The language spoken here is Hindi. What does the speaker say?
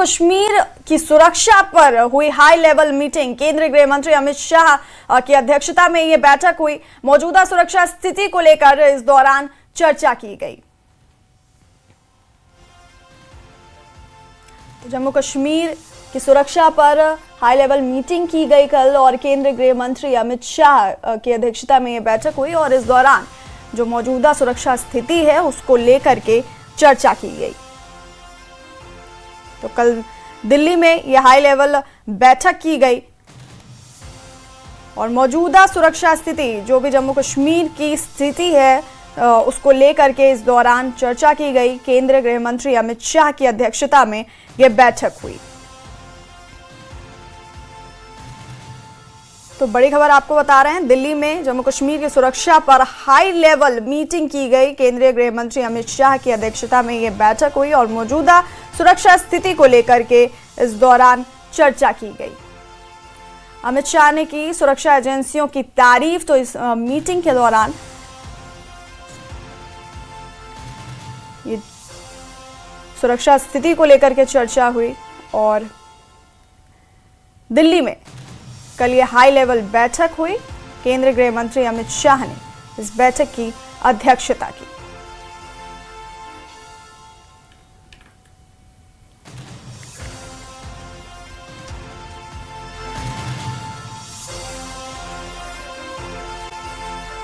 कश्मीर की सुरक्षा पर हुई हाई लेवल मीटिंग। केंद्रीय गृह मंत्री अमित शाह की अध्यक्षता में यह बैठक हुई। मौजूदा सुरक्षा स्थिति को लेकर इस दौरान चर्चा की गई। जम्मू कश्मीर की सुरक्षा पर हाई लेवल मीटिंग की गई कल और केंद्रीय गृह मंत्री अमित शाह की अध्यक्षता में यह बैठक हुई और इस दौरान जो मौजूदा सुरक्षा स्थिति है उसको लेकर के चर्चा की गई। तो कल दिल्ली में यह हाई लेवल बैठक की गई और मौजूदा सुरक्षा स्थिति जो भी जम्मू कश्मीर की स्थिति है उसको लेकर के इस दौरान चर्चा की गई। केंद्रीय गृह मंत्री अमित शाह की अध्यक्षता में यह बैठक हुई। तो बड़ी खबर आपको बता रहे हैं, दिल्ली में जम्मू कश्मीर की सुरक्षा पर हाई लेवल मीटिंग की गई। केंद्रीय गृह मंत्री अमित शाह की अध्यक्षता में यह बैठक हुई और मौजूदा सुरक्षा स्थिति को लेकर के इस दौरान चर्चा की गई। अमित शाह ने की सुरक्षा एजेंसियों की तारीफ। तो इस मीटिंग के दौरान ये सुरक्षा स्थिति को लेकर के चर्चा हुई और दिल्ली में कल ये हाई लेवल बैठक हुई। केंद्रीय गृह मंत्री अमित शाह ने इस बैठक की अध्यक्षता की।